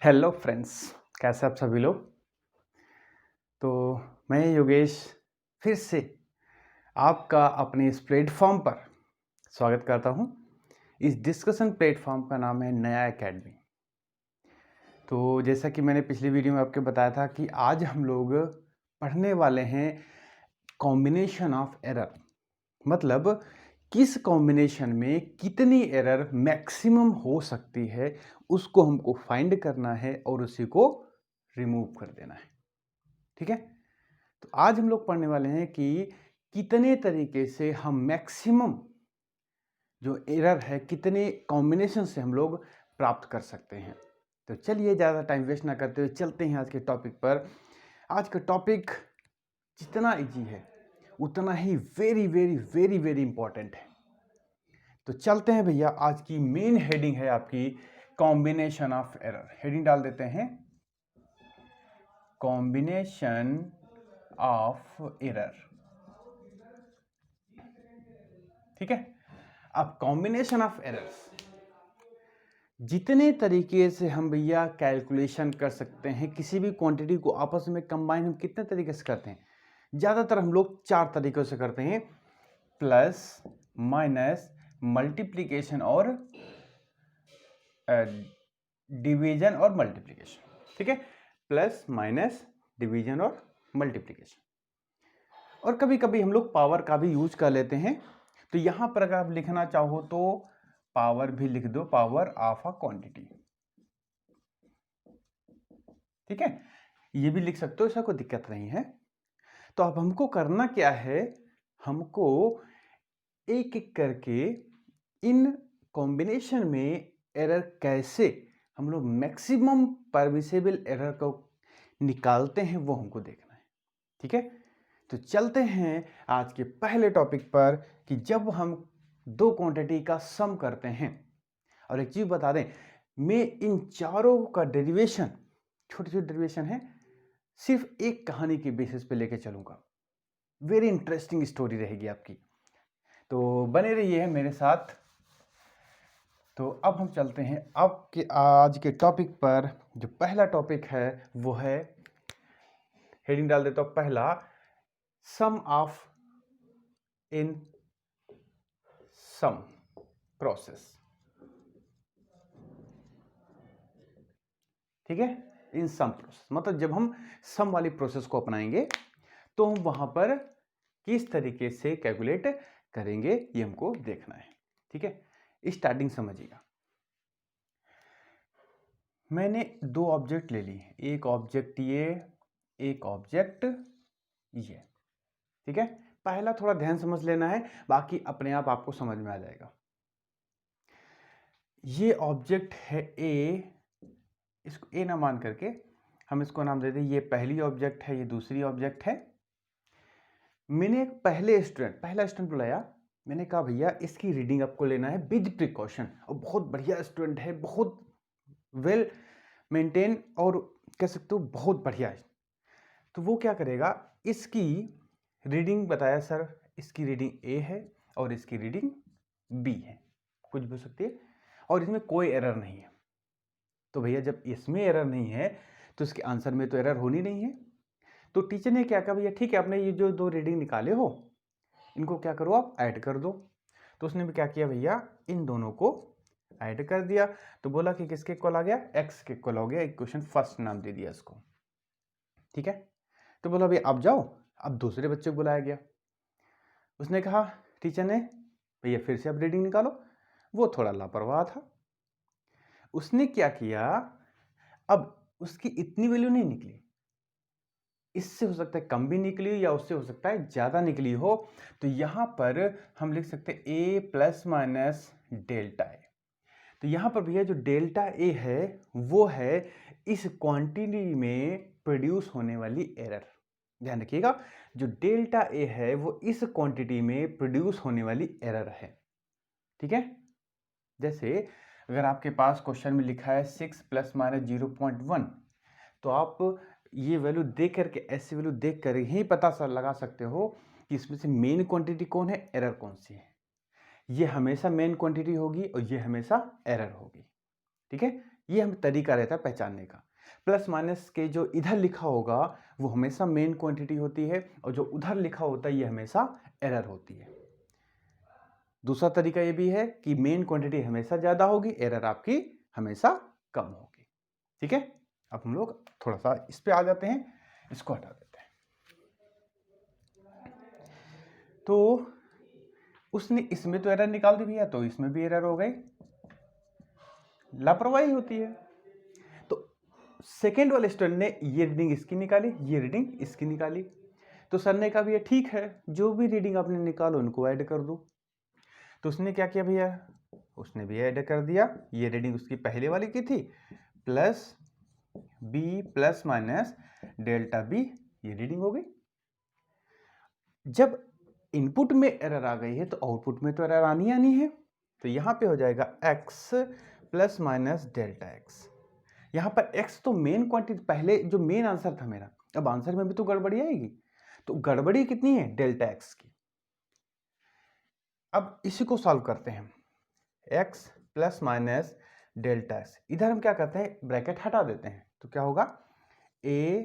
Hello friends, कैसे आप सभी लोग। तो मैं योगेश फिर से आपका अपने इस प्लेटफॉर्म पर स्वागत करता हूं। इस डिस्कशन प्लेटफॉर्म का नाम है नया एकेडमी। तो जैसा कि मैंने पिछली वीडियो में आपको बताया था कि आज हम लोग पढ़ने वाले हैं कॉम्बिनेशन ऑफ एरर, मतलब किस कॉम्बिनेशन में कितनी एरर मैक्सिमम हो सकती है उसको हमको फाइंड करना है और उसी को रिमूव कर देना है। ठीक है, तो आज हम लोग पढ़ने वाले हैं कि कितने तरीके से हम मैक्सिमम जो एरर है कितने कॉम्बिनेशन से हम लोग प्राप्त कर सकते हैं। तो चलिए ज़्यादा टाइम वेस्ट ना करते हुए चलते हैं आज के टॉपिक पर। आज का टॉपिक जितना इजी है उतना ही very very very very important है। तो चलते हैं भैया, आज की मेन हेडिंग है आपकी कॉम्बिनेशन ऑफ एरर। हेडिंग डाल देते हैं कॉम्बिनेशन ऑफ एरर। ठीक है, अब कॉम्बिनेशन ऑफ एरर्स, जितने तरीके से हम भैया कैलकुलेशन कर सकते हैं किसी भी क्वांटिटी को आपस में कंबाइन, हम कितने तरीके से करते हैं? ज़्यादातर हम लोग 4 तरीकों से करते हैं, प्लस माइनस मल्टीप्लिकेशन और डिवीजन और मल्टीप्लिकेशन। ठीक है, प्लस माइनस डिवीजन और मल्टीप्लिकेशन, और कभी कभी हम लोग पावर का भी यूज कर लेते हैं। तो यहां पर अगर आप लिखना चाहो तो पावर भी लिख दो, पावर ऑफ अ क्वांटिटी। ठीक है, ये भी लिख सकते हो, ऐसा कोई दिक्कत नहीं है। तो अब हमको करना क्या है, हमको एक एक करके इन कॉम्बिनेशन में एरर कैसे हम लोग मैक्सिमम परमिसेबल एरर को निकालते हैं वो हमको देखना है। ठीक है, तो चलते हैं आज के पहले टॉपिक पर कि जब हम दो क्वांटिटी का सम करते हैं, और एक चीज बता दें, मैं इन चारों का डेरिवेशन, छोटे छोटे डेरिवेशन है, सिर्फ एक कहानी के बेसिस पे लेके चलूंगा। वेरी इंटरेस्टिंग स्टोरी रहेगी आपकी, तो बने रहिए मेरे साथ। तो अब हम चलते हैं आपके आज के टॉपिक पर। जो पहला टॉपिक है वो है, हेडिंग डाल देता हूं पहला, सम ऑफ इन सम प्रोसेस। ठीक है, इन सम प्रोसेस मतलब जब हम सम वाली प्रोसेस को अपनाएंगे तो हम वहां पर किस तरीके से कैलकुलेट करेंगे ये हमको देखना है। ठीक है, स्टार्टिंग समझिएगा। मैंने दो ऑब्जेक्ट ले लिए, एक ऑब्जेक्ट ये, एक ऑब्जेक्ट ये। ठीक है, पहला थोड़ा ध्यान समझ लेना है, बाकी अपने आप आपको समझ में आ जाएगा। ये ऑब्जेक्ट है ए, इसको ए ना मान करके हम इसको नाम दे दें, ये पहली ऑब्जेक्ट है, ये दूसरी ऑब्जेक्ट है। मैंने एक पहला स्टूडेंट बुलाया, मैंने कहा भैया इसकी रीडिंग आपको लेना है विद प्रिकॉशन, और बहुत बढ़िया स्टूडेंट है, बहुत वेल मेंटेन, और कह सकते हो बहुत बढ़िया है। तो वो क्या करेगा, इसकी रीडिंग बताया सर, इसकी रीडिंग ए है और इसकी रीडिंग बी है, कुछ भी हो सकती है, और इसमें कोई एरर नहीं है। तो भैया जब इसमें एरर नहीं है तो इसके आंसर में तो एरर होनी नहीं है। तो टीचर ने क्या कहा, भैया ठीक है, आपने ये जो दो रीडिंग निकाले हो इनको क्या करो, आप ऐड कर दो। तो उसने भी क्या किया भैया, इन दोनों को ऐड कर दिया। तो बोला कि किसके इक्वल आ गया, एक्स के इक्वल हो गया। इक्वेशन फर्स्ट नाम दे दिया इसको। ठीक है, तो बोला भैया अब जाओ। अब दूसरे बच्चे को बुलाया गया, उसने कहा टीचर ने, भैया फिर से अब रीडिंग निकालो। वो थोड़ा लापरवाह था, उसने क्या किया, अब उसकी इतनी वैल्यू नहीं निकली, इससे हो सकता है कम भी निकली या उससे हो सकता है ज्यादा निकली हो। तो यहां पर हम लिख सकते हैं ए प्लस माइनस डेल्टा ए। तो यहां पर भैया जो डेल्टा ए है वो है इस क्वांटिटी में प्रोड्यूस होने वाली एरर। ध्यान रखिएगा, जो डेल्टा ए है वो इस क्वांटिटी में प्रोड्यूस होने वाली एरर है। ठीक है, जैसे अगर आपके पास क्वेश्चन में लिखा है 6 प्लस माइनस 0.1, तो आप ये वैल्यू देख करके, ऐसी वैल्यू देख कर ही पता लगा सकते हो कि इसमें से मेन क्वांटिटी कौन है, एरर कौन सी है। ये हमेशा मेन क्वांटिटी होगी और ये हमेशा एरर होगी। ठीक है, ये हम तरीका रहता है पहचानने का। प्लस माइनस के जो इधर लिखा होगा वो हमेशा मेन क्वांटिटी होती है और जो उधर लिखा होता है ये हमेशा एरर होती है। दूसरा तरीका ये भी है कि मेन क्वांटिटी हमेशा ज़्यादा होगी, एरर आपकी हमेशा कम होगी। ठीक है, अब हम लोग थोड़ा सा इस पे आ जाते हैं, इसको हटा देते हैं। तो उसने इसमें तो एरर निकाल दी भैया, तो इसमें भी एरर हो गई, लापरवाही होती है। तो सेकेंड वाले स्टूडेंट ने ये रीडिंग इसकी निकाली, ये रीडिंग इसकी निकाली, तो सर ने कहा भैया ठीक है, जो भी रीडिंग आपने निकालो उनको ऐड कर दो। तो उसने क्या किया भैया, उसने भी ऐड कर दिया, ये रीडिंग उसकी पहले वाली की थी, plus B plus minus delta B, ये रीडिंग हो गई। जब इनपुट में एरर आ गई है तो आउटपुट में तो एरर आनी है, तो यहां पे हो जाएगा x plus minus delta x. यहां पर x तो मेन क्वांटिटी, पहले जो मेन आंसर था मेरा, अब आंसर में भी तो गड़बड़ी आएगी, तो गड़बड़ी कितनी है, डेल्टा एक्स की। अब इसी को सॉल्व करते हैं, x plus minus delta x, इधर हम क्या करते हैं, ब्रैकेट हटा देते हैं, तो क्या होगा, a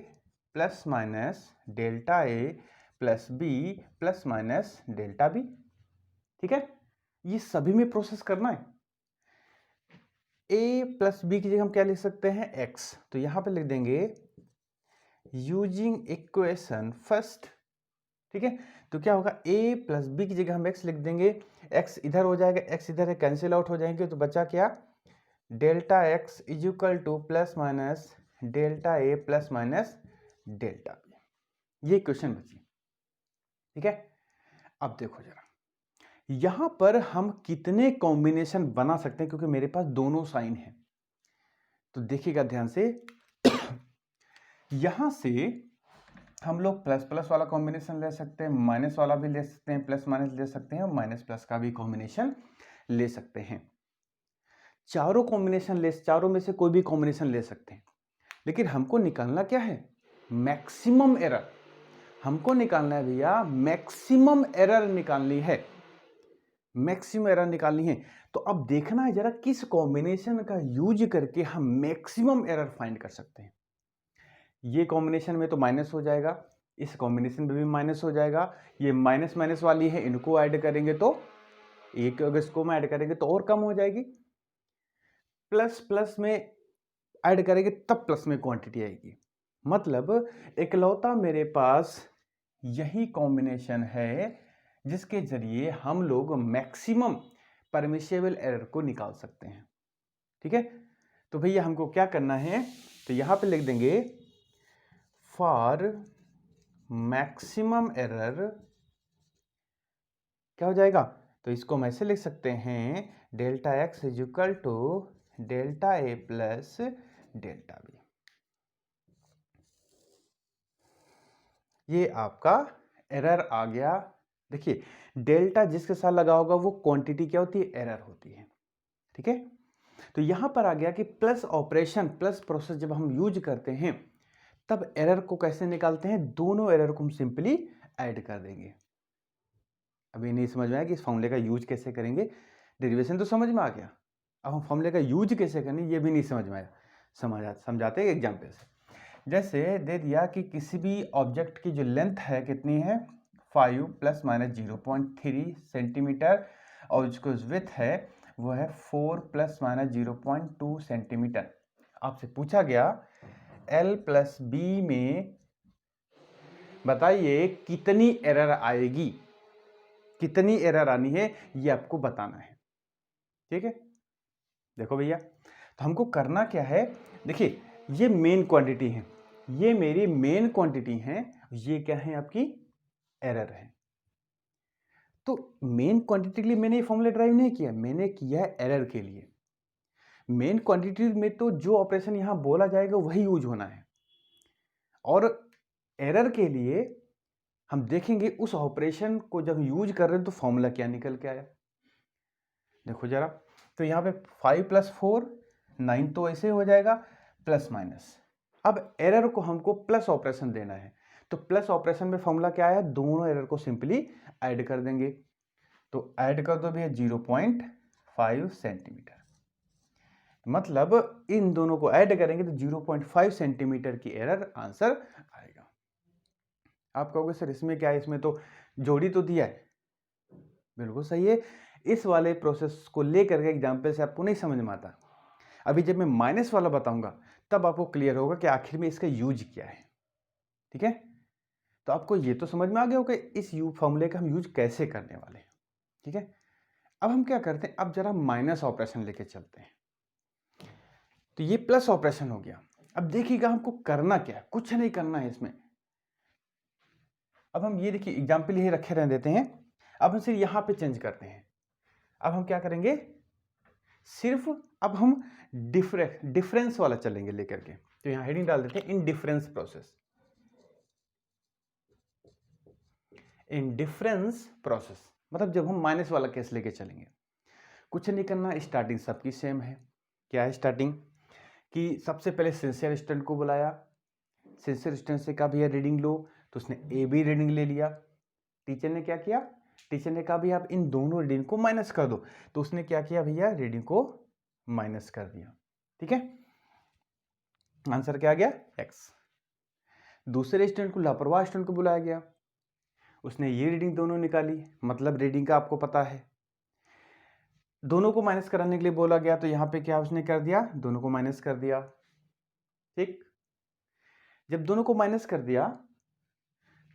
plus minus delta A plus B plus minus delta B. ठीक है, ये सभी में प्रोसेस करना है। a प्लस बी की जगह हम क्या लिख सकते हैं, x, तो यहां पे लिख देंगे यूजिंग इक्वेशन फर्स्ट। ठीक है, तो क्या होगा, a प्लस बी की जगह हम x लिख देंगे, x इधर हो जाएगा, x इधर है, कैंसिल आउट हो जाएंगे, तो बचा क्या, delta x is equal to plus minus delta A plus minus delta B, ये क्वेश्चन बची। ठीक है, अब देखो जरा यहां पर हम कितने कॉम्बिनेशन बना सकते हैं, क्योंकि मेरे पास दोनों साइन है, तो देखिएगा ध्यान से यहां से हम लोग प्लस प्लस वाला कॉम्बिनेशन ले सकते हैं, माइनस वाला भी ले सकते हैं, प्लस माइनस ले सकते हैं, और माइनस प्लस का भी कॉम्बिनेशन ले सकते हैं। चारों कॉम्बिनेशन चारों में से कोई भी कॉम्बिनेशन ले सकते हैं, लेकिन हमको निकालना क्या है, मैक्सिमम एरर। हमको निकालना है भैया, मैक्सिमम एरर निकालनी है, मैक्सिमम एरर निकालनी है। तो अब देखना है जरा किस कॉम्बिनेशन का यूज करके हम मैक्सिमम एरर फाइंड कर सकते हैं। ये कॉम्बिनेशन में तो माइनस हो जाएगा, इस कॉम्बिनेशन में भी माइनस हो जाएगा, ये माइनस माइनस वाली है, इनको ऐड करेंगे तो एक, अगर इसको में ऐड करेंगे तो और कम हो जाएगी, प्लस प्लस में ऐड करेंगे तब प्लस में क्वांटिटी आएगी। मतलब इकलौता मेरे पास यही कॉम्बिनेशन है जिसके जरिए हम लोग मैक्सिमम परमिसेबल एरर को निकाल सकते हैं। ठीक है, तो भैया हमको क्या करना है, तो यहां पे लिख देंगे फॉर मैक्सिमम एरर, क्या हो जाएगा, तो इसको हम ऐसे लिख सकते हैं, delta X is equal to delta A plus delta B. ये आपका एरर आ गया। देखिए डेल्टा जिसके साथ लगा होगा वो क्वांटिटी क्या होती है, एरर होती है। ठीक है, तो यहां पर आ गया कि प्लस ऑपरेशन, प्लस प्रोसेस जब हम यूज करते हैं तब एरर को कैसे निकालते हैं, दोनों एरर को हम सिंपली ऐड कर देंगे। अभी नहीं समझ में आया कि इस फॉर्मूले का यूज कैसे करेंगे, डेरिवेशन तो समझ में आ गया, अब हम फॉर्मूले का यूज कैसे करें ये भी नहीं समझ में आया। समझाते हैं एग्जाम्पल से। जैसे दे दिया कि किसी भी ऑब्जेक्ट की जो लेंथ है कितनी है, 5 प्लस माइनस 0.3 सेंटीमीटर, और उसको विड्थ है वो है 4 प्लस माइनस 0.2 सेंटीमीटर। आपसे पूछा गया L प्लस बी में बताइए कितनी एरर आएगी, कितनी एरर आनी है ये आपको बताना है। ठीक है, देखो भैया, तो हमको करना क्या है, देखिए ये मेन क्वांटिटी है, ये मेरी मेन क्वांटिटी है, ये क्या है आपकी एरर है। तो मेन क्वांटिटी के लिए मैंने ये फॉर्मूला ड्राइव नहीं किया, मैंने किया है एरर के लिए। मेन क्वांटिटी में तो जो ऑपरेशन यहां बोला जाएगा वही यूज होना है, और एरर के लिए हम देखेंगे उस ऑपरेशन को जब यूज कर रहे हैं तो फॉर्मूला क्या निकल के आया। देखो जरा, तो यहां पे 5 प्लस 4 9 तो ऐसे हो जाएगा, प्लस माइनस। अब एरर को हमको प्लस ऑपरेशन देना है, तो प्लस ऑपरेशन में फॉर्मूला क्या आया, दोनों एरर को सिंपली ऐड कर देंगे, तो ऐड कर दो भैया 0.5 सेंटीमीटर। मतलब इन दोनों को ऐड करेंगे तो 0.5 सेंटीमीटर की एरर आंसर आएगा। आप कहोगे सर इसमें क्या है, इसमें तो जोड़ी तो दिया है। बिल्कुल सही है। इस वाले प्रोसेस को लेकर के एग्जाम्पल से आपको नहीं समझ में आता। अभी जब मैं माइनस वाला बताऊंगा तब आपको क्लियर होगा कि आखिर में इसका यूज क्या है। ठीक है, तो आपको ये तो समझ में आ गया होगा इस फॉर्मूले का हम यूज कैसे करने वाले हैं। ठीक है, अब हम क्या करते हैं, अब जरा माइनस ऑपरेशन लेके चलते हैं। तो ये प्लस ऑपरेशन हो गया। अब देखिएगा हमको करना क्या है, कुछ नहीं करना है इसमें। अब हम ये देखिए एग्जाम्पल ये रखे रहने देते हैं। अब हम सिर्फ यहां पे चेंज करते हैं। अब हम क्या करेंगे, सिर्फ अब हम डिफरेंस वाला चलेंगे लेकर के। तो यहां हेडिंग डाल देते हैं in difference process. In difference process मतलब जब हम माइनस वाला केस लेके चलेंगे, कुछ नहीं करना, स्टार्टिंग सबकी सेम है। क्या है स्टार्टिंग कि सबसे पहले सिंसियर स्टूडेंट को बुलाया। सिंसियर स्टूडेंट से कहा भैया रीडिंग लो, तो उसने ए बी रीडिंग ले लिया। टीचर ने क्या किया, टीचर ने कहा भैया आप इन दोनों रीडिंग को माइनस कर दो, तो उसने क्या किया भैया, रीडिंग को माइनस कर दिया। ठीक है, आंसर क्या आ गया, एक्स। दूसरे स्टूडेंट को, लापरवाह स्टूडेंट को बुलाया गया, उसने ये रीडिंग दोनों निकाली, मतलब रीडिंग का आपको पता है। दोनों को माइनस कराने के लिए बोला गया, तो यहां पे क्या उसने कर दिया, दोनों को माइनस कर दिया। ठीक, जब दोनों को माइनस कर दिया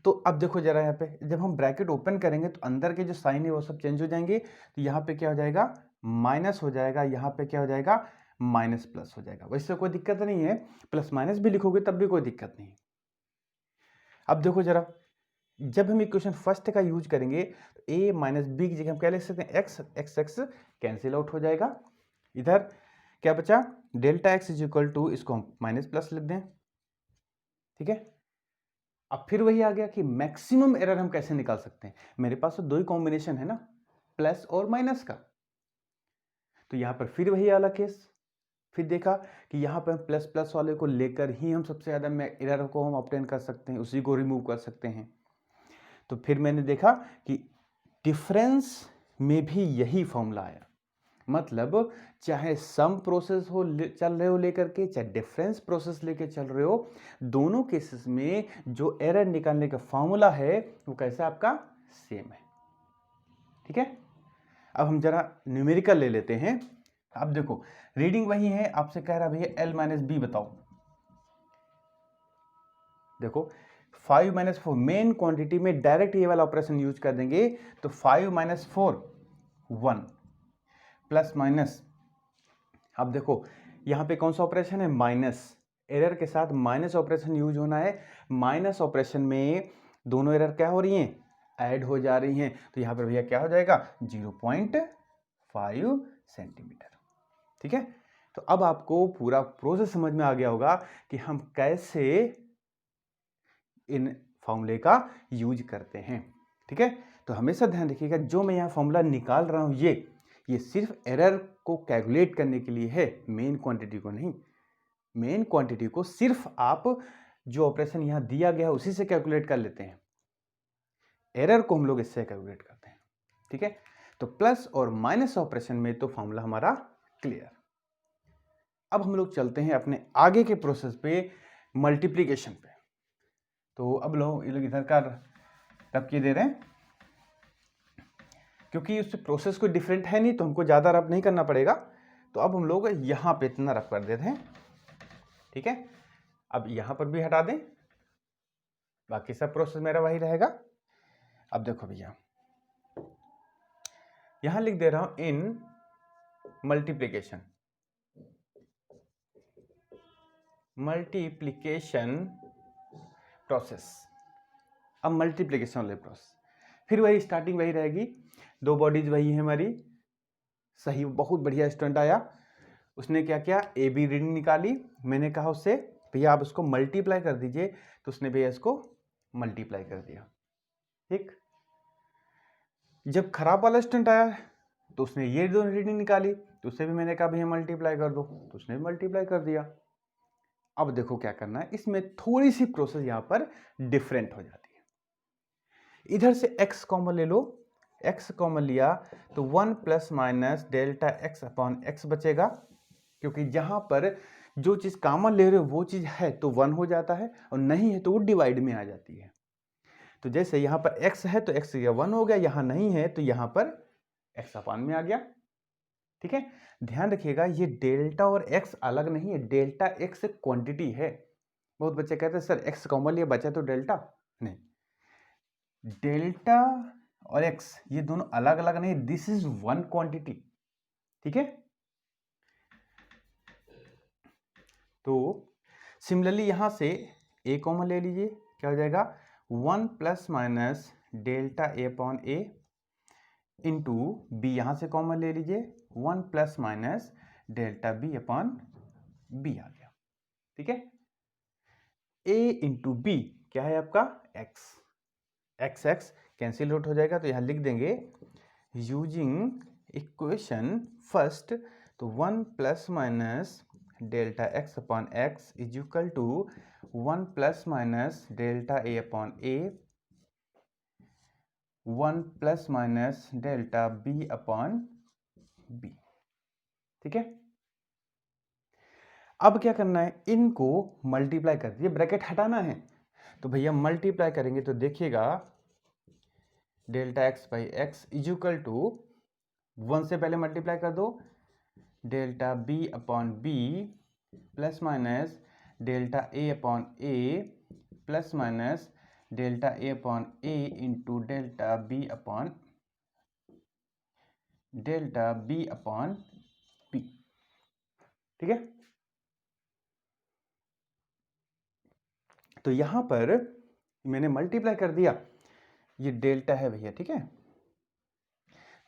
तो अब देखो जरा यहाँ पे जब हम ब्रैकेट ओपन करेंगे तो अंदर के जो साइन है वो सब चेंज हो जाएंगे। तो यहाँ पे क्या हो जाएगा, माइनस हो जाएगा, यहाँ पे क्या हो जाएगा, माइनस प्लस हो जाएगा। वैसे कोई दिक्कत नहीं है, प्लस माइनस भी लिखोगे तब भी कोई दिक्कत नहीं। अब देखो जरा, जब हम इक्वेशन फर्स्ट का यूज करेंगे तो ए माइनस बी की जगह हम क्या लिख सकते हैं, X. X X cancel out हो जाएगा। इधर क्या बचा, delta X is equal to, इसको हम माइनस प्लस लिख दें। ठीक है, अब फिर वही आ गया कि मैक्सिमम एरर हम कैसे निकाल सकते हैं। मेरे पास तो दो ही कॉम्बिनेशन है ना, प्लस और माइनस का। तो यहां पर फिर वही वाला केस, फिर देखा कि यहां पर प्लस प्लस वाले को लेकर ही हम सबसे ज्यादा एरर को हम ऑब्टेन कर सकते हैं, उसी को रिमूव कर सकते हैं। तो फिर मैंने देखा कि डिफरेंस में भी यही फॉर्मूला आया। मतलब चाहे सम प्रोसेस हो चल रहे हो लेकर के, चाहे डिफरेंस प्रोसेस लेके चल रहे हो, दोनों केसेस में जो एरर निकालने का फॉर्मूला है वो कैसा आपका, सेम है। ठीक है, अब हम जरा न्यूमेरिकल ले लेते हैं। अब देखो रीडिंग वही है, आपसे कह रहा भैया L माइनस बी बताओ। देखो 5 माइनस 4 मेन क्वांटिटी में डायरेक्ट ये वाला ऑपरेशन यूज कर देंगे, तो 5 माइनस 4 1 प्लस माइनस। अब देखो यहां पे कौन सा ऑपरेशन है, माइनस। एरर के साथ माइनस ऑपरेशन यूज होना है। माइनस ऑपरेशन में दोनों एरर क्या हो रही हैं, ऐड हो जा रही हैं। तो यहां पर भैया क्या हो जाएगा, 0.5 सेंटीमीटर। ठीक है, तो अब आपको पूरा प्रोसेस समझ में आ गया होगा कि हम कैसे इन फॉर्मूले का यूज करते हैं। ठीक है, तो हमेशा ध्यान रखिएगा जो मैं यहाँ फॉर्मूला निकाल रहा हूँ ये सिर्फ एरर को कैलकुलेट करने के लिए है, मेन क्वांटिटी को नहीं। मेन क्वांटिटी को सिर्फ आप जो ऑपरेशन यहाँ दिया गया है उसी से कैलकुलेट कर लेते हैं, एरर को हम लोग इससे कैलकुलेट करते हैं। ठीक है, तो प्लस और माइनस ऑपरेशन में तो फॉर्मूला हमारा क्लियर। अब हम लोग चलते हैं अपने आगे के प्रोसेस पे, मल्टीप्लीकेशन पे। तो अब लोग ये लोग इधर का रब किए दे रहे हैं, क्योंकि उस प्रोसेस कोई डिफरेंट है नहीं तो हमको ज़्यादा रब नहीं करना पड़ेगा। तो अब हम लोग यहाँ पे इतना रब कर देते हैं। ठीक है, अब यहाँ पर भी हटा दें, बाकी सब प्रोसेस मेरा वही रहेगा। अब देखो भैया यहाँ लिख दे रहा हूँ इन मल्टीप्लीकेशन प्रोसेस। अब मल्टीप्लीकेशन वाले प्रोसेस फिर वही स्टार्टिंग वही रहेगी, दो बॉडीज वही है हमारी। सही, बहुत बढ़िया स्टूडेंट आया, उसने क्या किया, ए बी रीडिंग निकाली। मैंने कहा उससे भैया आप उसको मल्टीप्लाई कर दीजिए, तो उसने भैया इसको मल्टीप्लाई कर दिया। ठीक, जब खराब वाला स्टूडेंट आया तो उसने ये दोनों रीडिंग निकाली, तो उससे भी मैंने कहा भैया मल्टीप्लाई कर दो, तो उसने भी मल्टीप्लाई कर दिया। अब देखो क्या करना है, इसमें थोड़ी सी प्रोसेस यहां पर डिफरेंट हो जाती है। इधर से x कॉमन ले लो, x कॉमन लिया तो 1 plus minus delta x upon x बचेगा। क्योंकि जहाँ पर जो चीज़ कॉमन ले रहे हो वो चीज़ है तो 1 हो जाता है, और नहीं है तो वो डिवाइड में आ जाती है। तो जैसे यहाँ पर x है तो x या 1 हो गया, यहाँ नहीं है तो यहाँ पर x अपान में आ गया। ठीक है, ध्यान रखिएगा ये डेल्टा और x अलग नहीं है, डेल्टा x एक क्वांटिटी है। बहुत बच्चे कहते हैं सर x कॉमन लिया बचा तो डेल्टा, नहीं, डेल्टा और x ये दोनों अलग अलग नहीं, दिस इज वन क्वांटिटी। ठीक है, तो सिमिलरली यहां से a कॉमन ले लीजिए, क्या हो जाएगा 1 plus minus delta a upon a into B, यहां से कॉमन ले लीजिए 1 plus minus delta b upon b आ गया। ठीक है, a इंटू बी क्या है आपका x, x कैंसिल आउट हो जाएगा, तो यहां लिख देंगे यूजिंग इक्वेशन फर्स्ट, तो 1 plus minus delta x upon x is equal to 1 plus minus delta a upon a 1 plus minus delta b upon b। ठीक है, अब क्या करना है, इनको मल्टीप्लाई कर दिए, ब्रैकेट हटाना है, तो भैया मल्टीप्लाई करेंगे तो देखिएगा delta X by X is equal to 1 से पहले मल्टीप्लाई कर दो delta B upon B plus minus delta A upon A plus minus delta A upon A into delta B upon P. ठीक है, तो यहां पर मैंने मल्टीप्लाई कर दिया, ये डेल्टा है भैया। ठीक है,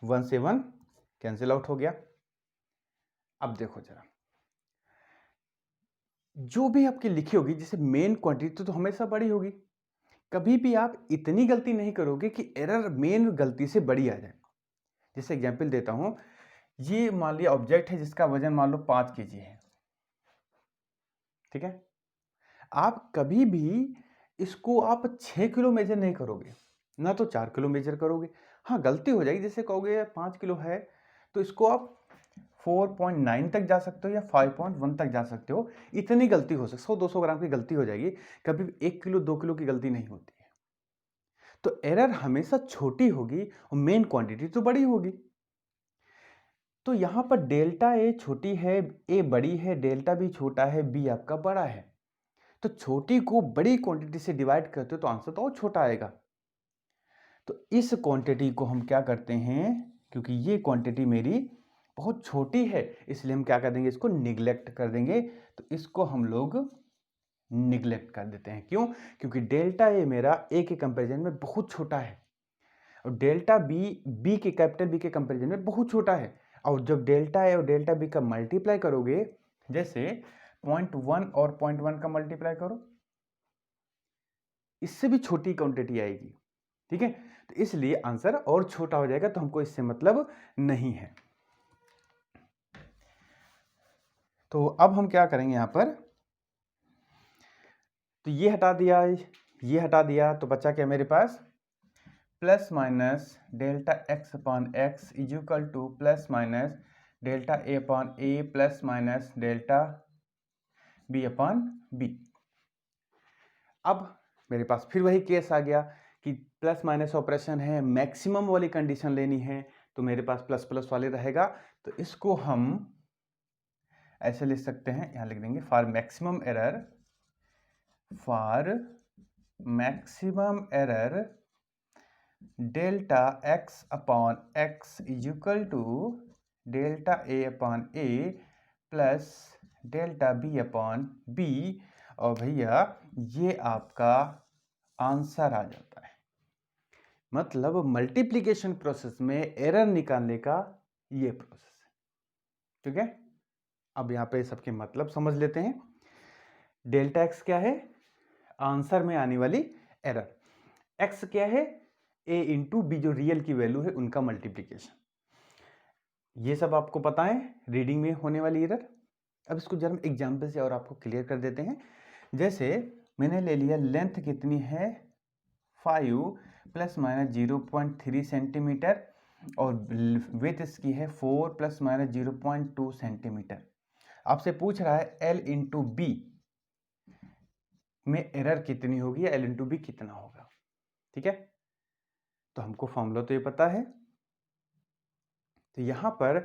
1 से 1 कैंसिल आउट हो गया। अब देखो जरा, जो भी आपकी लिखी होगी जैसे मेन क्वांटिटी तो हमेशा बड़ी होगी, कभी भी आप इतनी गलती नहीं करोगे कि एरर मेन गलती से बड़ी आ जाए। जैसे एग्जांपल देता हूं, ये मान लिया ऑब्जेक्ट है जिसका वजन मान लो 5 kg है। ठीक है, आप कभी भी इसको आप 6 किलो मेजर नहीं करोगे, ना तो 4 किलो मेजर करोगे। हाँ गलती हो जाएगी, जैसे कहोगे 5 किलो है तो इसको आप 4.9 तक जा सकते हो या 5.1 तक जा सकते हो, इतनी गलती हो सकती है, 100-200 ग्राम की गलती हो जाएगी, कभी 1 किलो 2 किलो की गलती नहीं होती है। तो एरर हमेशा छोटी होगी और मेन क्वांटिटी तो बड़ी होगी। तो यहां पर डेल्टा ए छोटी है, ए बड़ी है, डेल्टा बी छोटा है, बी आपका बड़ा है, तो छोटी को बड़ी क्वांटिटी से डिवाइड करते हो तो आंसर तो और छोटा आएगा। तो इस क्वांटिटी को हम क्या करते हैं, क्योंकि ये क्वांटिटी मेरी बहुत छोटी है इसलिए हम क्या कर देंगे, इसको निगलेक्ट कर देंगे। तो इसको हम लोग निगलेक्ट कर देते हैं, क्यों, क्योंकि डेल्टा ए मेरा ए के कंपैरिजन में बहुत छोटा है और डेल्टा बी बी के कैपिटल बी के कंपैरिजन में बहुत छोटा है। और जब डेल्टा ए और डेल्टा बी का मल्टीप्लाई करोगे, जैसे 0.1 और 0.1 का मल्टीप्लाई करो, इससे भी छोटी क्वांटिटी आएगी। ठीक है, तो इसलिए आंसर और छोटा हो जाएगा, तो हमको इससे मतलब नहीं है। तो अब हम क्या करेंगे यहां पर, तो ये हटा दिया, ये हटा दिया, तो बचा क्या मेरे पास plus minus delta X upon X is equal to plus minus delta A upon A plus minus delta B upon B. अब मेरे पास फिर वही केस आ गया कि प्लस माइनस ऑपरेशन है, मैक्सिमम वाली कंडीशन लेनी है, तो मेरे पास प्लस प्लस वाले रहेगा, तो इसको हम ऐसे लिख सकते हैं, यहां लिख देंगे for maximum error delta X upon X is equal to delta A upon A plus delta B upon B, और भैया ये आपका आंसर आ जाता है। मतलब मल्टीप्लिकेशन प्रोसेस में एरर निकालने का ये प्रोसेस है। ठीक है, अब यहां पे सबके मतलब समझ लेते हैं। डेल्टा एक्स क्या है, आंसर में आने वाली एरर, एक्स क्या है, ए इंटू बी जो रियल की वैल्यू है उनका मल्टीप्लिकेशन, ये सब आपको पता है रीडिंग में होने वाली एरर। अब इसको जरा एग्जाम्पल से और आपको क्लियर कर देते हैं। जैसे मैंने ले लिया लेंथ कितनी है 5 प्लस माइनस 0.3 सेंटीमीटर और विड्थ इसकी है 4 प्लस माइनस 0.2 सेंटीमीटर। आपसे पूछ रहा है L इंटू बी में एरर कितनी होगी या L इंटू बी कितना होगा। ठीक है, तो हमको फॉर्मूला तो ये पता है, तो यहां पर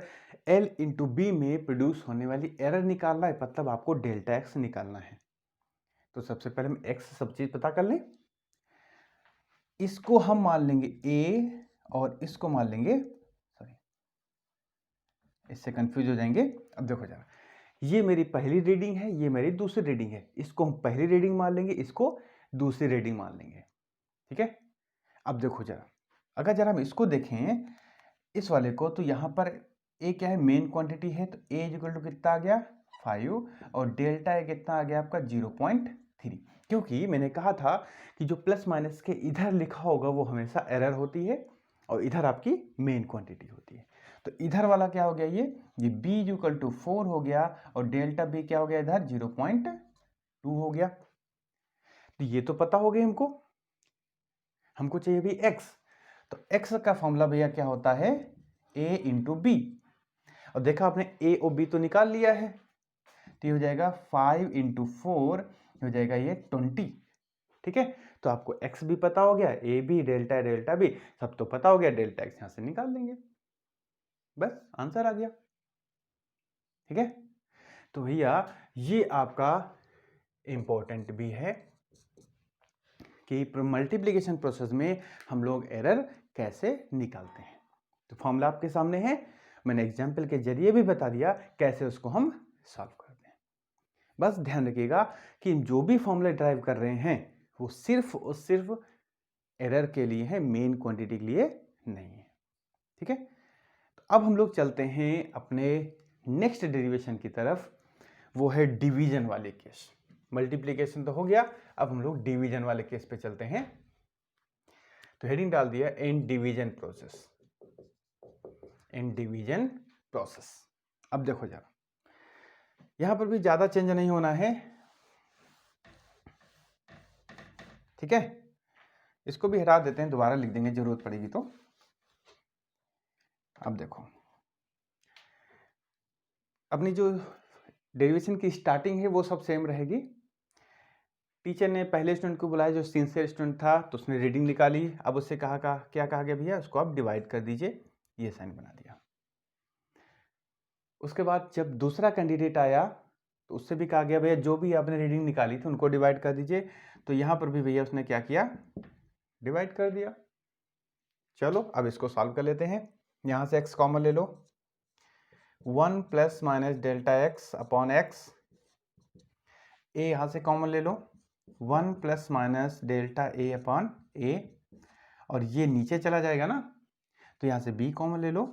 L इंटू बी में प्रोड्यूस होने वाली एरर निकालना है, मतलब आपको डेल्टा एक्स निकालना है। तो सबसे पहले हम एक्स सब चीज पता कर लें। इसको हम मान लेंगे A और इसको मान लेंगे, सॉरी इससे कंफ्यूज हो जाएंगे। अब देखो जरा, ये मेरी पहली रीडिंग है, ये मेरी दूसरी रीडिंग है, इसको हम पहली रीडिंग मान लेंगे, इसको दूसरी रीडिंग मान लेंगे। ठीक है, अब देखो जरा, अगर जरा हम इसको देखें इस वाले को, तो यहाँ पर ए क्या है, मेन क्वांटिटी है, तो ए इक्वल टू कितना आ गया 5 और डेल्टा ए कितना आ गया आपका 0.3, क्योंकि मैंने कहा था कि जो प्लस माइनस के इधर लिखा होगा वो हमेशा एरर होती है और इधर आपकी मेन क्वांटिटी होती है। तो इधर वाला क्या हो गया, ये b इक्वल टू 4 हो गया और डेल्टा b क्या हो गया इधर 0.2 हो गया। तो ये तो पता हो गया हमको चाहिए भी x, तो x का फॉर्मूला भैया क्या होता है a इंटू बी, और देखा आपने a और b तो निकाल लिया है, तो ये हो जाएगा 5 इंटू 4 हो जाएगा ये 20। ठीक है, तो आपको x भी पता हो गया, a b डेल्टा b सब तो पता हो गया, डेल्टा x यहां से निकाल देंगे, बस आंसर आ गया। ठीक है, तो भैया ये आपका इंपॉर्टेंट भी है कि मल्टीप्लिकेशन प्रोसेस में हम लोग एरर कैसे निकालते हैं। तो फॉर्मूला आपके सामने है, मैंने एग्जाम्पल के जरिए भी बता दिया कैसे उसको हम सॉल्व करते हैं। बस ध्यान रखिएगा कि जो भी फॉर्मूला ड्राइव कर रहे हैं वो सिर्फ और सिर्फ एरर के लिए है, मेन क्वांटिटी के लिए नहीं है। ठीक है, तो अब हम लोग चलते हैं अपने नेक्स्ट डेरिवेशन की तरफ, वो है डिवीजन वाले केस। मल्टीप्लिकेशन तो हो गया, अब हम लोग डिवीजन वाले केस पे चलते हैं। तो हेडिंग डाल दिया in division process, in division process. अब देखो जरा, यहां पर भी ज्यादा चेंज नहीं होना है। ठीक है, इसको भी हटा देते हैं, दोबारा लिख देंगे जरूरत पड़ेगी तो। अब देखो, अपनी जो डेरिवेशन की स्टार्टिंग है वो सब सेम रहेगी। टीचर ने पहले स्टूडेंट को बुलाया जो सिंसियर स्टूडेंट था, तो उसने रीडिंग निकाली। अब उससे क्या कहा गया भैया, उसको आप डिवाइड कर दीजिए, ये साइन बना दिया। उसके बाद जब दूसरा कैंडिडेट आया तो उससे भी कहा गया भैया जो भी आपने रीडिंग निकाली थी उनको डिवाइड कर दीजिए। तो यहाँ पर भी भैया उसने क्या किया, डिवाइड कर दिया। चलो अब इसको सॉल्व कर लेते हैं। यहाँ से x कॉमन ले लो, 1 plus minus delta X upon X, A यहाँ से कॉमन ले लो, 1 plus minus delta A upon A, और ये नीचे चला जाएगा ना, तो यहाँ से b कॉमन ले लो,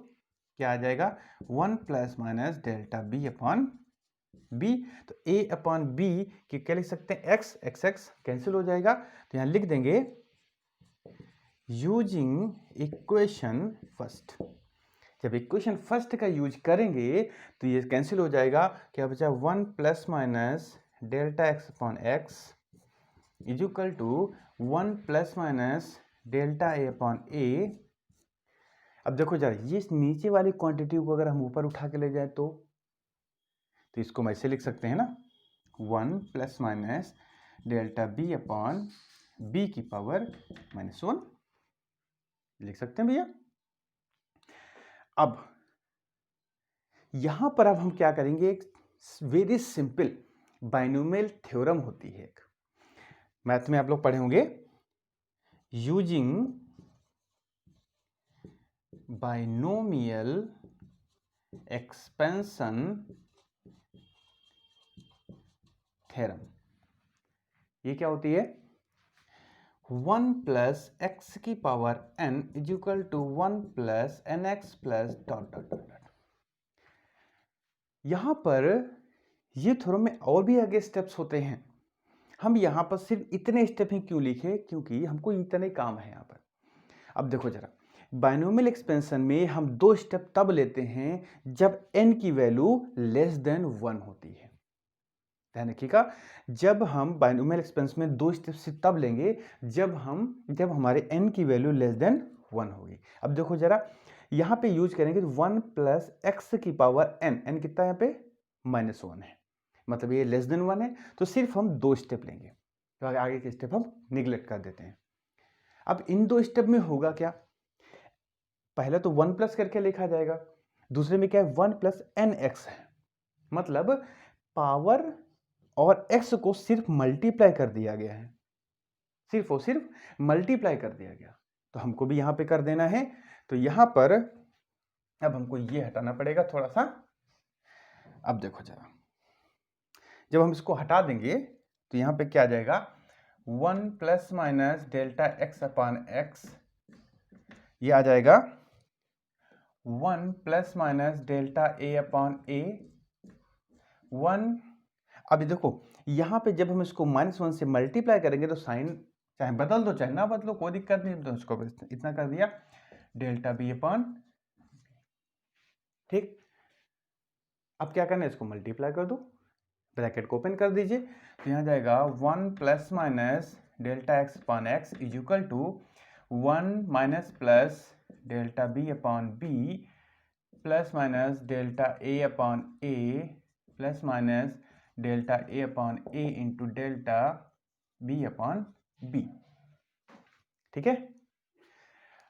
क्या आ जाएगा 1 plus minus delta b upon b। तो a अपॉन b की क्या लिख सकते हैं, x, x कैंसिल हो जाएगा, तो यहाँ लिख देंगे यूजिंग इक्वेशन फर्स्ट। जब इक्वेशन फर्स्ट का यूज करेंगे तो ये कैंसिल हो जाएगा, क्या बचा 1 plus minus delta X upon X is equal to 1 plus minus delta A upon A. अब देखो जरा, ये नीचे वाली क्वांटिटी को अगर हम ऊपर उठा के ले जाए तो इसको हम ऐसे लिख सकते हैं ना, 1 plus minus delta B upon B की पावर -1 लिख सकते हैं भैया। अब यहां पर अब हम क्या करेंगे, एक वेरी सिंपल बाइनोमियल थ्योरम होती है, एक मैथ में आप लोग पढ़े होंगे, यूजिंग बाइनोमियल एक्सपेंशन थ्योरम। ये क्या होती है, 1 प्लस एक्स की power n is equal to 1 plus N X plus dot dot dot dot. यहां पर ये थ्योरम में और भी आगे स्टेप्स होते हैं, हम यहां पर सिर्फ इतने स्टेप ही क्यों लिखे, क्योंकि हमको इतने काम है यहां पर। अब देखो जरा, बाइनोमियल एक्सपेंशन में हम 2 स्टेप तब लेते हैं जब n की वैल्यू लेस देन 1 होती है। ध्यान रखिएगा, जब हम बाइनोमियल एक्सपेंशन में 2 स्टेप से तब लेंगे जब हमारे n की वैल्यू लेस देन 1 होगी। अब देखो जरा, यहां पे यूज करेंगे 1 प्लस एक्स की पावर n, n कितना है यहाँ पे -1 है, मतलब ये लेस देन 1 है, तो सिर्फ हम 2 स्टेप लेंगे, तो आगे के स्टेप हम निगलेक्ट कर देते हैं। अब इन 2 स्टेप में होगा क्या, पहले तो 1 प्लस करके लिखा जाएगा, दूसरे में क्या है 1 प्लस nx है, मतलब पावर और x को सिर्फ मल्टीप्लाई कर दिया गया है, सिर्फ और सिर्फ मल्टीप्लाई कर दिया गया, तो हमको भी यहां पे कर देना है। तो यहां पर अब हमको ये हटाना पड़ेगा थोड़ा सा। अब देखो जरा, जब हम इसको हटा देंगे तो यहां पे क्या आ जाएगा 1 plus minus delta X upon x, ये आ जाएगा 1 plus minus delta A upon ए 1। अभी देखो यहां पे जब हम इसको -1 से मल्टीप्लाई करेंगे तो साइन चाहे बदल दो चाहे ना बदलो, कोई दिक्कत नहीं, तो इसको इतना कर दिया डेल्टा बी अपॉन, ठीक। अब क्या करना है, इसको मल्टीप्लाई कर दो, ब्रैकेट को ओपन कर दीजिए, तो यहां जाएगा 1 plus minus delta X upon X is equal to 1 minus plus delta B upon B plus minus delta A upon A plus minus delta A upon A into delta B upon B, ठीक है।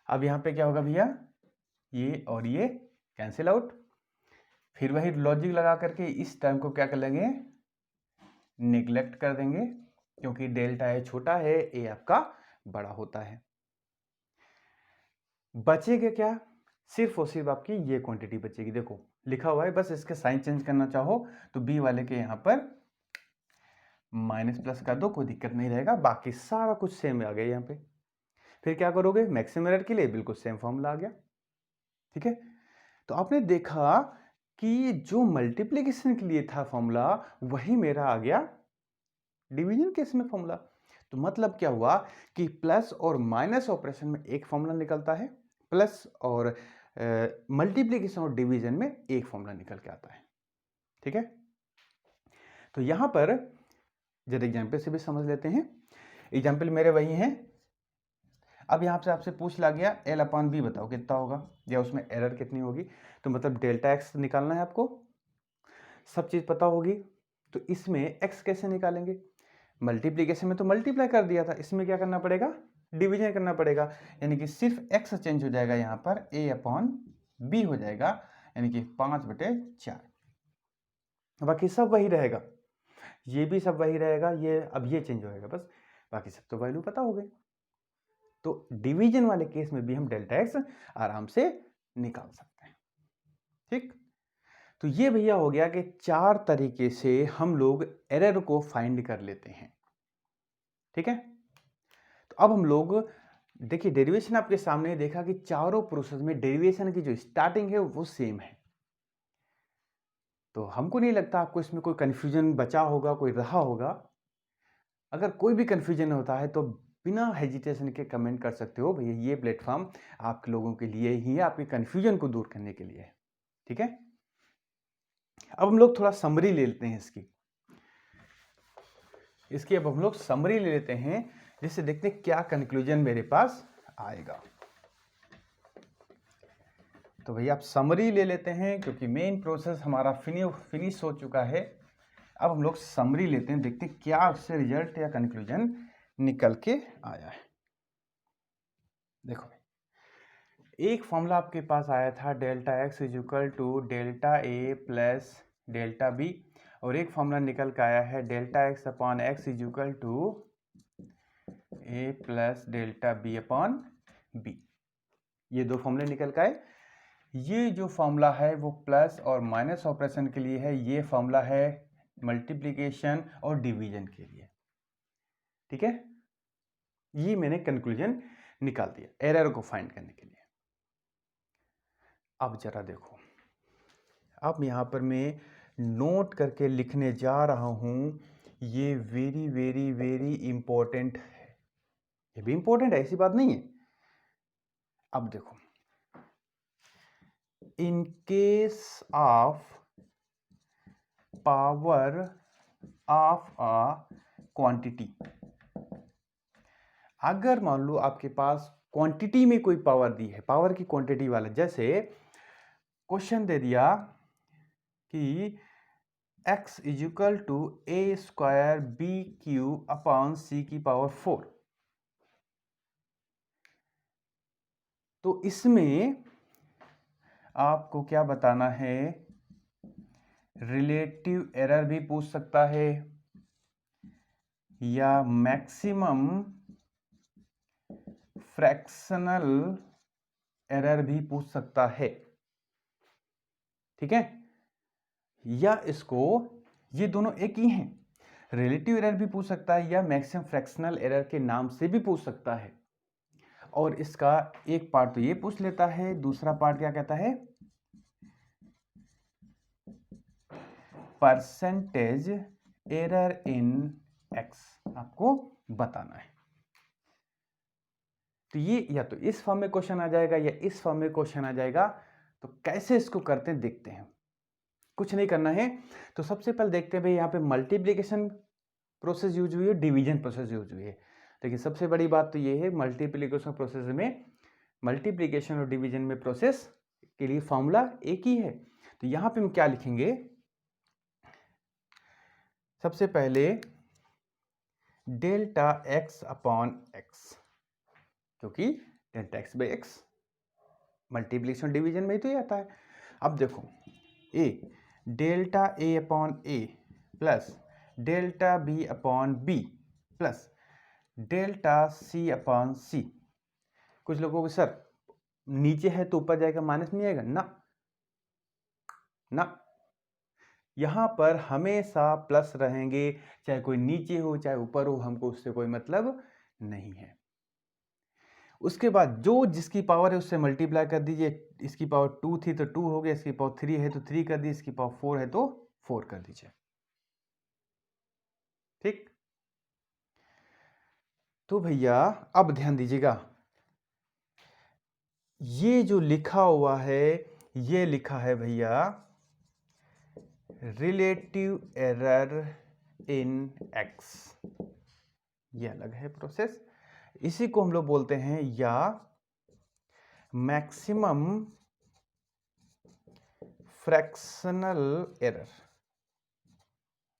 अब यहां पे क्या होगा भैया, ये और ये कैंसिल आउट, फिर वही लॉजिक लगा करके इस टर्म को क्या कर लेंगे, निगलेक्ट कर देंगे, क्योंकि डेल्टा ए छोटा है, ए आपका बड़ा होता है। बचेगा क्या, सिर्फ और सिर्फ आपकी ये क्वांटिटी बचेगी, देखो लिखा हुआ है, बस इसके साइन चेंज करना चाहो तो बी वाले के यहां पर माइनस प्लस कर दो, कोई दिक्कत नहीं रहेगा, बाकी सारा कुछ सेम आ गया यहाँ पे। फिर क्या करोगे, मैक्सिमम एरर के लिए बिल्कुल सेम फॉर्मूला आ गया, ठीक है। तो आपने देखा कि जो मल्टीप्लिकेशन के लिए था फॉर्मूला वही मेरा आ गया डिवीजन केस में फॉर्मूला। तो मतलब क्या हुआ कि प्लस और माइनस ऑपरेशन में एक फॉर्मूला निकलता है, प्लस और मल्टीप्लिकेशन और डिवीजन में एक फॉर्मूला निकल के आता है, ठीक है। तो यहां पर जरा एग्जाम्पल से भी समझ लेते हैं। एग्जाम्पल मेरे वही हैं। अब यहां से आपसे पूछ ला गया एल अपॉन बी बताओ कितना होगा, या उसमें एरर कितनी होगी, तो मतलब डेल्टा एक्स निकालना है आपको, सब चीज पता होगी। तो इसमें एक्स कैसे निकालेंगे, मल्टीप्लीकेशन में तो मल्टीप्लाई कर दिया था, इसमें क्या करना पड़ेगा, डिवीजन करना पड़ेगा, यानी कि सिर्फ एक्स चेंज हो जाएगा, यहां पर ए अपॉन बी हो जाएगा, यानी कि 5/4, बाकी सब वही रहेगा, ये भी सब वही रहेगा, ये अब ये चेंज होएगा बस, बाकी सब तो वैल्यू पता हो गई। तो डिवीजन वाले केस में भी हम डेल्टा एक्स आराम से निकाल सकते हैं, ठीक। तो ये भैया हो गया कि 4 तरीके से हम लोग एरर को फाइंड कर लेते हैं, ठीक है। तो अब हम लोग देखिए डेरिवेशन आपके सामने देखा कि चारों प्रोसेस में डेरिवेशन की जो स्टार्टिंग है वो सेम है, तो हमको नहीं लगता आपको इसमें कोई कंफ्यूजन बचा होगा, कोई रहा होगा। अगर कोई भी कंफ्यूजन होता है तो बिना हेजिटेशन के कमेंट कर सकते हो, भैया ये प्लेटफॉर्म आप लोगों के लिए ही है, आपके कंफ्यूजन को दूर करने के लिए, ठीक है। अब हम लोग थोड़ा समरी ले लेते हैं इसकी अब हम लोग समरी ले लेते हैं, जिससे देखते हैं क्या कंक्लूजन मेरे पास आएगा। तो भैया आप समरी ले लेते हैं, क्योंकि मेन प्रोसेस हमारा फिनिश हो चुका है। अब हम लोग समरी लेते हैं, देखते हैं क्या उससे रिजल्ट या कंक्लूजन निकल के आया है। देखो एक फॉर्मूला आपके पास आया था delta X is equal to delta A plus delta B, और एक फॉर्मूला निकल के आया है delta X upon X is equal to A plus delta B upon B. ये दो फॉर्मूले निकल के आए। ये जो फॉर्मूला है वो प्लस और माइनस ऑपरेशन के लिए है, ये फॉर्मूला है मल्टीप्लिकेशन और डिवीजन के लिए, ठीक है। ये मैंने कंक्लूजन निकाल दिया एरर को फाइंड करने के लिए। अब जरा देखो, अब यहां पर मैं नोट करके लिखने जा रहा हूं, ये वेरी वेरी वेरी इंपॉर्टेंट है, ये भी इंपॉर्टेंट है, ऐसी बात नहीं है। अब देखो, in case of power of a quantity, अगर मान लो आपके पास क्वांटिटी में कोई पावर दी है, पावर की क्वांटिटी वाला, जैसे क्वेश्चन दे दिया कि x is equal to A square B Q upon C की पावर 4। तो इसमें आपको क्या बताना है, रिलेटिव एरर भी पूछ सकता है या मैक्सिमम फ्रैक्शनल एरर भी पूछ सकता है, ठीक है। या इसको, ये दोनों एक ही हैं, रिलेटिव एरर भी पूछ सकता है या मैक्सिमम फ्रैक्शनल एरर के नाम से भी पूछ सकता है। और इसका एक पार्ट तो ये पूछ लेता है, दूसरा पार्ट क्या कहता है, परसेंटेज एरर इन एक्स आपको बताना है। तो ये या तो इस फॉर्म में क्वेश्चन आ जाएगा या इस फॉर्म में क्वेश्चन आ जाएगा। तो कैसे इसको करते हैं देखते हैं। कुछ नहीं करना है, तो सबसे पहले देखते हैं भाई यहाँ पे मल्टीप्लिकेशन प्रोसेस यूज हुई है, डिवीजन प्रोसेस यूज हुई है। लेकिन सबसे बड़ी बात तो ये है, मल्टीप्लिकेशन प्रोसेस में, मल्टीप्लिकेशन और डिवीजन में प्रोसेस के लिए फॉर्मूला एक ही है। तो यहाँ पे हम क्या लिखेंगे, सबसे पहले डेल्टा एक्स अपॉन एक्स, क्योंकि delta X by X multiplication division में ही तो ये आता है। अब देखो, A delta A upon A plus delta B upon B plus delta C upon C. कुछ लोगों को सर नीचे है तो ऊपर जाएगा, माइनस नहीं आएगा ना, ना, यहां पर हमेशा प्लस रहेंगे, चाहे कोई नीचे हो चाहे ऊपर हो, हमको उससे कोई मतलब नहीं है। उसके बाद जो जिसकी पावर है उससे मल्टीप्लाई कर दीजिए। इसकी पावर 2 थी तो 2 हो गया, इसकी पावर 3 है तो 3 कर दीजिए, इसकी पावर 4 है तो 4 कर दीजिए, ठीक। तो भैया अब ध्यान दीजिएगा, ये जो लिखा हुआ है ये लिखा है भैया रिलेटिव एरर इन एक्स, ये अलग है प्रोसेस। इसी को हम लोग बोलते हैं या maximum fractional error,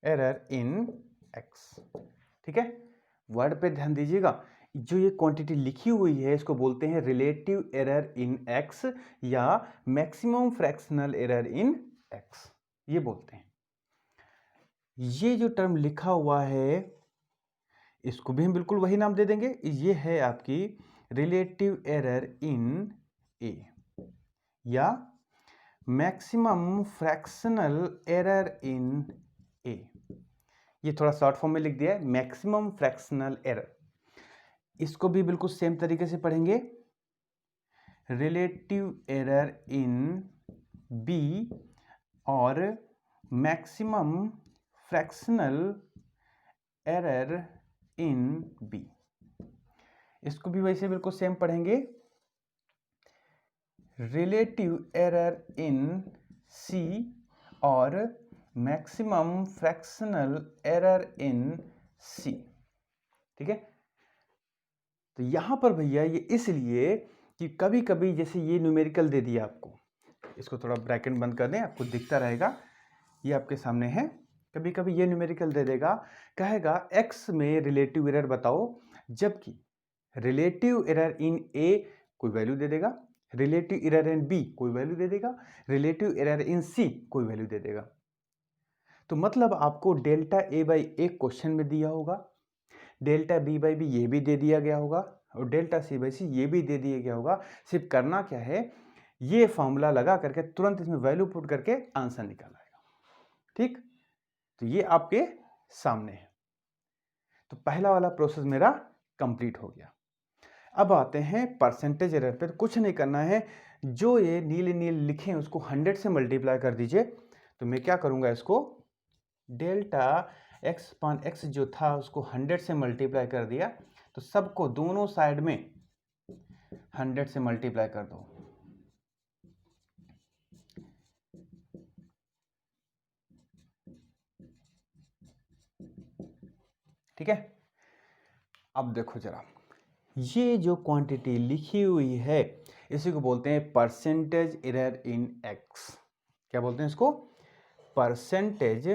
error in x, ठीक है। वर्ड पे ध्यान दीजिएगा, जो ये क्वांटिटी लिखी हुई है इसको बोलते हैं रिलेटिव एरर इन एक्स या maximum fractional error in x, ये बोलते हैं। ये जो टर्म लिखा हुआ है इसको भी हम बिल्कुल वही नाम दे देंगे, ये है आपकी रिलेटिव एरर इन ए या मैक्सिमम फ्रैक्शनल एरर इन ए। ये थोड़ा शॉर्ट फॉर्म में लिख दिया है, मैक्सिमम फ्रैक्शनल एरर। इसको भी बिल्कुल सेम तरीके से पढ़ेंगे, रिलेटिव एरर इन बी और maximum fractional error in B. इसको भी वैसे बिल्कुल सेम पढ़ेंगे, रिलेटिव एरर इन सी और मैक्सिमम फ्रैक्शनल एरर इन सी, ठीक है। तो यहां पर भैया ये इसलिए कि कभी कभी जैसे ये न्यूमेरिकल दे दिया आपको, इसको थोड़ा ब्रैकेट बंद कर दें, आपको दिखता रहेगा, ये आपके सामने है। कभी कभी ये न्यूमेरिकल दे देगा, कहेगा x में रिलेटिव एरर बताओ, जबकि रिलेटिव एरर इन a कोई वैल्यू दे देगा, रिलेटिव एरर इन b कोई वैल्यू दे देगा, रिलेटिव एरर इन c कोई वैल्यू दे देगा। तो मतलब आपको delta a by A question में दिया होगा, डेल्टा b बाई बी ये भी दे दिया गया होगा और डेल्टा c बाई सी ये भी दे दिया गया होगा। सिर्फ करना क्या है, ये फॉर्मूला लगा करके तुरंत इसमें वैल्यू पुट करके आंसर निकाल आएगा, ठीक। तो ये आपके सामने है। तो पहला वाला प्रोसेस मेरा कंप्लीट हो गया। अब आते हैं परसेंटेज एरर पे। तो कुछ नहीं करना है, जो ये नीले नीले लिखे हैं उसको 100 से मल्टीप्लाई कर दीजिए। तो मैं क्या करूंगा, इसको डेल्टा एक्स पान एक्स जो था उसको 100 से मल्टीप्लाई कर दिया, तो सबको दोनों साइड में 100 से मल्टीप्लाई कर दो। ठीक है। अब देखो जरा, ये जो क्वांटिटी लिखी हुई है इसी को बोलते हैं परसेंटेज एरर इन एक्स। क्या बोलते हैं इसको, परसेंटेज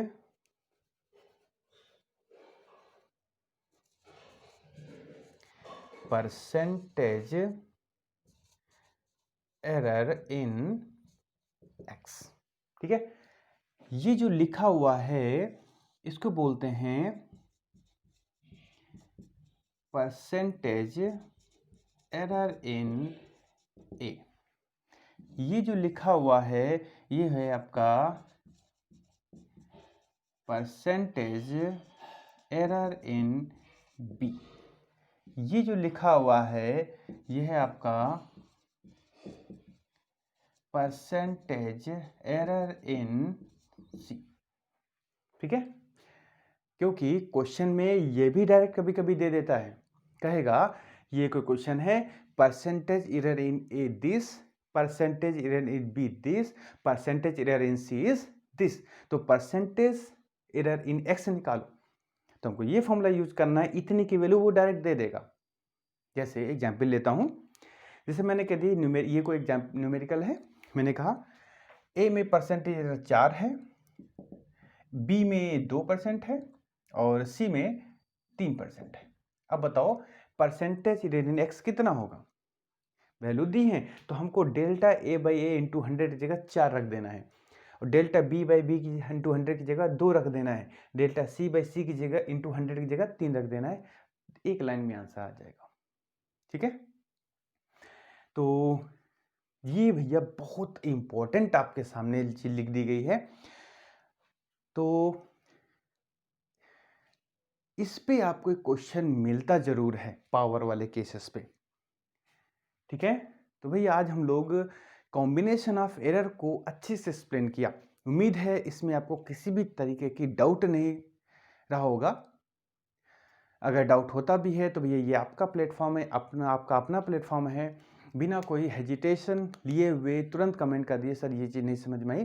एरर इन एक्स। ठीक है, ये जो लिखा हुआ है इसको बोलते हैं परसेंटेज एरर इन ए। ये जो लिखा हुआ है ये है आपका परसेंटेज एरर इन बी। ये जो लिखा हुआ है ये है आपका परसेंटेज एरर इन सी। ठीक है, क्योंकि क्वेश्चन में ये भी डायरेक्ट कभी कभी दे देता है, कहेगा ये कोई क्वेश्चन है percentage error in A this, percentage error in B this, percentage error in C is this. तो परसेंटेज एरर इन एक्स निकालो, तो हमको ये फॉर्मूला यूज करना है, इतनी की वैल्यू वो डायरेक्ट दे देगा। जैसे एग्जाम्पल लेता हूं, जैसे मैंने कह दी ये कोई एग्जाम्पल न्यूमेरिकल है, मैंने कहा ए में परसेंटेज एरर 4 है, बी में 2% है और सी में 3% है। अब बताओ परसेंटेज एरर इन एक्स कितना होगा, वैल्यू दी है तो हमको delta A by A into 100 की जगह 4 रख देना है, और डेल्टा बी बाई बी की इंटू 100 की जगह 2 रख देना है, डेल्टा सी बाई सी की जगह इंटू 100 की जगह 3 रख देना है। एक लाइन में आंसर आ जाएगा। ठीक है, तो ये भैया बहुत इंपॉर्टेंट आपके सामने चीज लिख दी गई है, तो इस पे आपको एक क्वेश्चन मिलता जरूर है पावर वाले केसेस पे। ठीक है, तो भैया आज हम लोग कॉम्बिनेशन ऑफ एरर को अच्छे से एक्सप्लेन किया। उम्मीद है इसमें आपको किसी भी तरीके की डाउट नहीं रहा होगा। अगर डाउट होता भी है तो भैया ये आपका प्लेटफॉर्म है, आपका अपना प्लेटफॉर्म है, बिना कोई हेजिटेशन लिए हुए तुरंत कमेंट कर दिए सर ये चीज़ नहीं समझ में आई,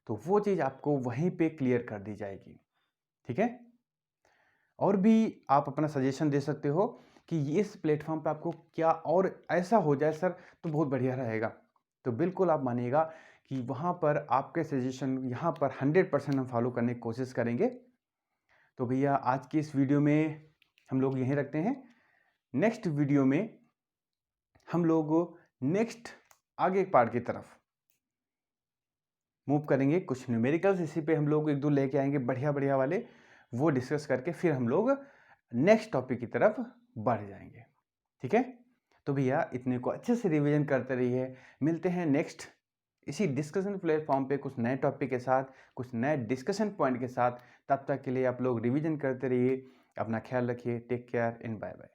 तो वो चीज़ आपको वहीं पे क्लियर कर दी जाएगी। ठीक है, और भी आप अपना सजेशन दे सकते हो कि इस प्लेटफॉर्म पे आपको क्या और ऐसा हो जाए सर तो बहुत बढ़िया रहेगा, तो बिल्कुल आप मानिएगा कि वहाँ पर आपके सजेशन यहाँ पर 100% हम फॉलो करने की कोशिश करेंगे। तो भैया आज की इस वीडियो में हम लोग यहीं रखते हैं। नेक्स्ट वीडियो में हम लोग नेक्स्ट आगे पार्ट की तरफ मूव करेंगे, कुछ न्यूमेरिकल्स इसी पे हम लोग एक दो लेके आएंगे बढ़िया बढ़िया वाले, वो डिस्कस करके फिर हम लोग नेक्स्ट टॉपिक की तरफ बढ़ जाएंगे। ठीक है, तो भैया इतने को अच्छे से रिवीजन करते रहिए। मिलते हैं नेक्स्ट इसी डिस्कशन प्लेटफॉर्म पे कुछ नए टॉपिक के साथ, कुछ नए डिस्कशन पॉइंट के साथ। तब तक के लिए आप लोग रिवीजन करते रहिए, अपना ख्याल रखिए, take care and bye bye.